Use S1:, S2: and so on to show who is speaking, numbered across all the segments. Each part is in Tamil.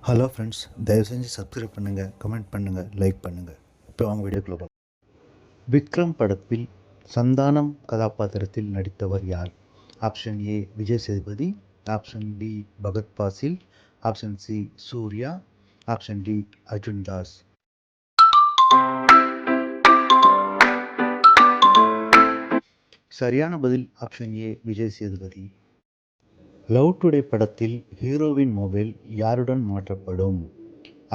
S1: ஹலோ ஃப்ரெண்ட்ஸ், தயவு செஞ்சு சப்ஸ்கிரைப் பண்ணுங்கள், கமெண்ட் பண்ணுங்கள், லைக் பண்ணுங்கள். இப்போ அவங்க வீடியோக்குள்ள பார்க்கலாம். விக்ரம் படத்தில் சந்தானம் கதாபாத்திரத்தில் நடித்தவர் யார்? Option A Vijay Sethupathi, option B Fahadh Faasil, option C Suriya, option D Arjun Das. சரியான பதில் option A Vijay Sethupathi. Love today படத்தில் ஹீரோவின் மொபைல் யாருடன் மாற்றப்படும்?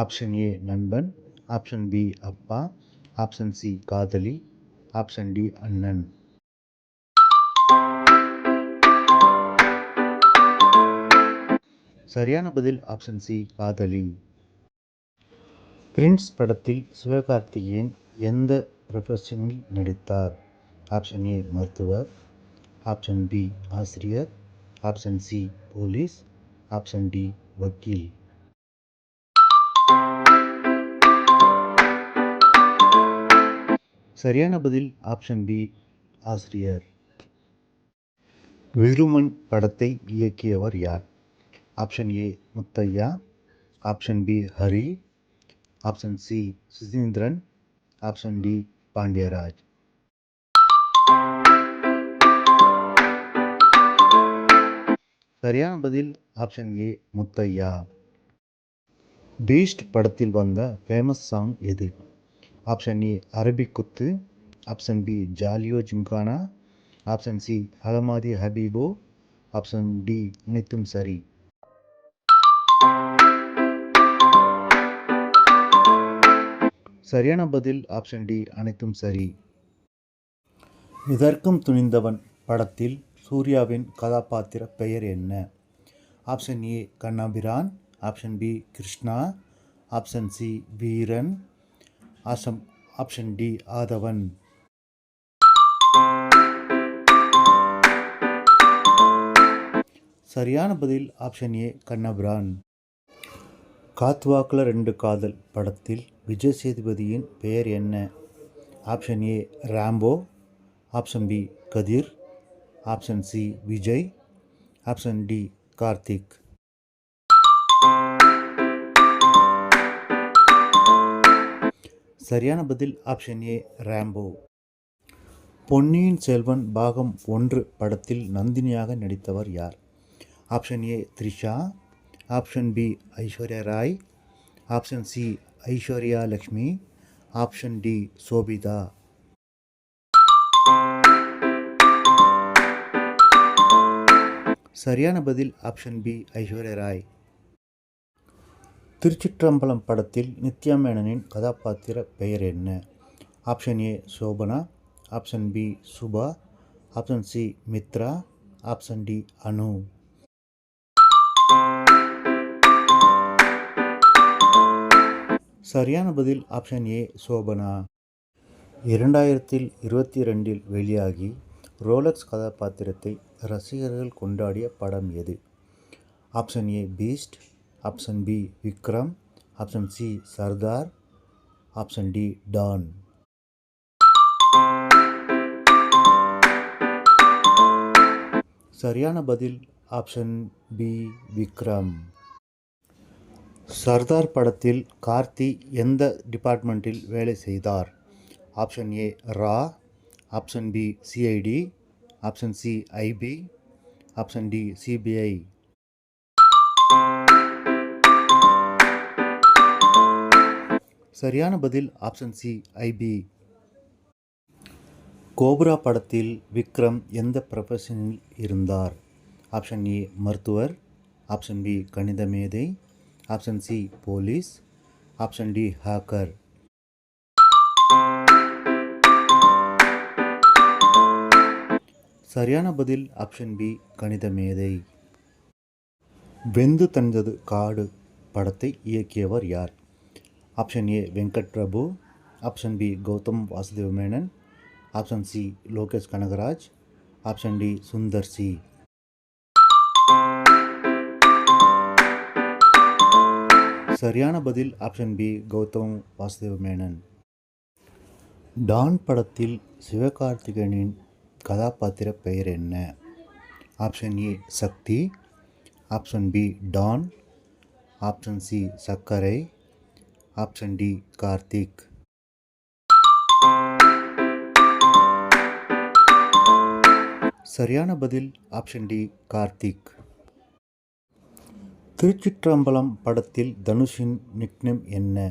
S1: ஆப்ஷன் ஏ நண்பன், ஆப்ஷன் பி அப்பா, ஆப்ஷன் சி காதலி, ஆப்ஷன் டி அண்ணன். சரியான பதில் ஆப்ஷன் சி காதலி. பிரின்ஸ் படத்தில் சிவகார்த்திகேயன் எந்த ப்ரொஃபஷனில் நடித்தார்? ஆப்ஷன் ஏ மருத்துவர், ஆப்ஷன் பி ஆசிரியர், option C police, option D வக்கீல். சரியான பதில் ஆப்ஷன் பி ஆசிரியர். விருமன் படத்தை இயக்கியவர் யார்? Option A Muthaiya, option B Hari, option C Suseenthiran, option D Pandiraj. சரியான பதில் ஆப்ஷன் ஏ முத்தையா. பீஸ்ட் படத்தில் வந்த ஃபேமஸ் சாங் எது? Option A Arabic Kuthu, option B jolly o gymkhana, option C Halamithi Habibo, option D அனைத்தும் சரி. சரியான பதில் ஆப்ஷன் டி அனைத்தும் சரி. இதற்கும் துணிந்தவன் படத்தில் சூர்யாவின் கதாபாத்திர பெயர் என்ன? Option A Kannabiran, option B Krishna, option C Veeran, option D Aadhavan. சரியான பதில் ஆப்ஷன் ஏ கண்ணபிரான். காத்வாக்குல 2 காதல் படத்தில் விஜய் சேதுபதியின் பெயர் என்ன? Option A Rambo, option B Kathir, option C Vijay, option D Karthik. சரியான பதில் ஆப்ஷன் ஏ ராம்போ. பொன்னியின் செல்வன் பாகம் 1 படத்தில் நந்தினியாக நடித்தவர் யார்? Option A Trisha, option B Aishwarya Rai, option C Aishwarya Lakshmi, option D Sobhita. சரியான பதில் ஆப்ஷன் பி ஐஸ்வர்யா ராய். திருச்சிற்றம்பலம் படத்தில் நித்யா மேனனின் கதாபாத்திர பெயர் என்ன? Option A Shobana, option B Subha, option C Mithra, option D Anu. சரியான பதில் ஆப்ஷன் ஏ சோபனா. 2022 வெளியாகி ரோலக்ஸ் கதாபாத்திரத்தை ரசிகர்கள் கொண்டாடிய படம் எது? Option A Beast, option B Vikram, option C Sardar, option D Don. சரியான பதில் ஆப்ஷன் பி விக்ரம். சர்தார் படத்தில் கார்த்தி எந்த டிபார்ட்மெண்ட்டில் வேலை செய்தார்? ஆப்ஷன் ஏ ரா, option B CID, option C IB, option D CBI. சரியான பதில் ஆப்ஷன் சி ஐபி. கோப்ரா படத்தில் விக்ரம் எந்த ப்ரொஃபஷனில் இருந்தார்? ஆப்ஷன் ஏ மருத்துவர், ஆப்ஷன் பி கணித மேதை, option C police, option D hacker. சரியான பதில் ஆப்ஷன் பி கணித மேதை. வெந்து தணிந்தது காடு படத்தை இயக்கியவர் யார்? Option A Venkat Prabhu, option B Gautham Vasudev Menon, option C Lokesh Kanagaraj, option D Sundar C. சரியான பதில் option B Gautham Vasudev Menon. Don படத்தில் சிவகார்த்திகேயனின் கதாபாத்திர பெயர் என்ன? Option A Sakthi, option B Don, option C Sakkarai, option D Karthik. சரியான பதில் ஆப்ஷன் டி கார்த்திக். திருச்சிற்றம்பலம் படத்தில் தனுஷின் நிக்நேம் என்ன?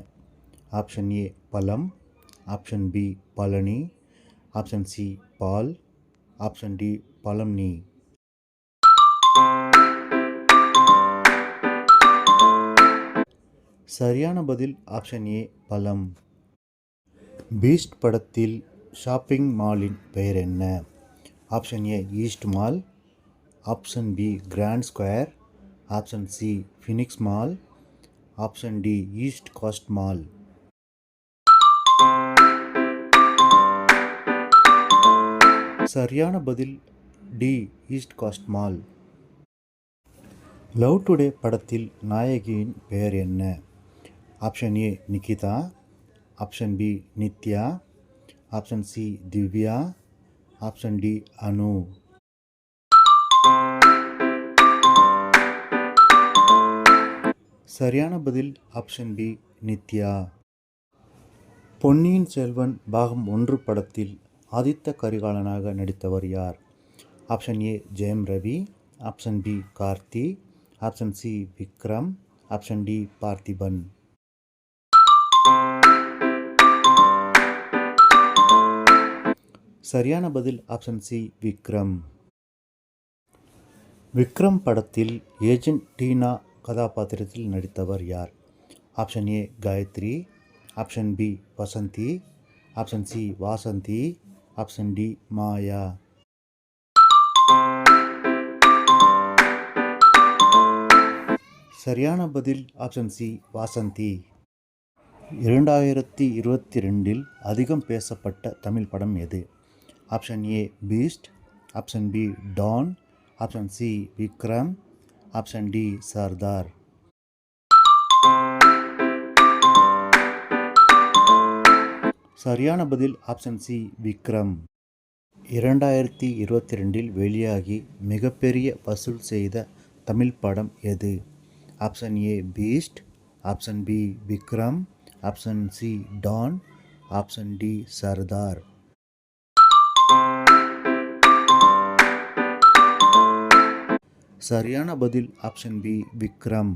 S1: ஆப்ஷன் ஏ பழம், option B Palani, option C பால், ஆப்ஷன் டி பழம் நீ. சரியான பதில் ஆப்ஷன் ஏ பழம். பீஸ்ட் படத்தில் ஷாப்பிங் மாலின் பெயர் என்ன? Option A east mall, option B grand square, option C phoenix mall, option D east coast mall. சரியான பதில் D east coast mall. Love today படத்தில் நாயகியின் பெயர் என்ன? Option A Nikita, option B Nithya, option C Divya, option D Anu. சரியான பதில் ஆப்ஷன் பி நித்யா. பொன்னியின் செல்வன் பாகம் 1 படத்தில் ஆதித்த கரிகாலனாக நடித்தவர் யார்? Option A Jayam Ravi, option B Karthi, option C Vikram, option D Parthiban. சரியான பதில் ஆப்ஷன் சி விக்ரம். விக்ரம் படத்தில் ஏஜென்ட் டீனா கதாபாத்திரத்தில் நடித்தவர் யார்? Option A Gayathri, option B Vasanthi, option C Vasanthi, option D Maya. சரியான பதில் ஆப்ஷன் சி வாசந்தி. 2022 அதிகம் பேசப்பட்ட தமிழ் படம் எது? Option A Beast, option B Don, option C Vikram, option D Sardar. சரியான பதில் ஆப்ஷன் சி விக்ரம். 2022 வெளியாகி மிகப்பெரிய வசூல் செய்த தமிழ் படம் எது? Option A Beast, option B Vikram, option C Don, option D Sardar. சரியான பதில் ஆப்ஷன் பி விக்ரம்.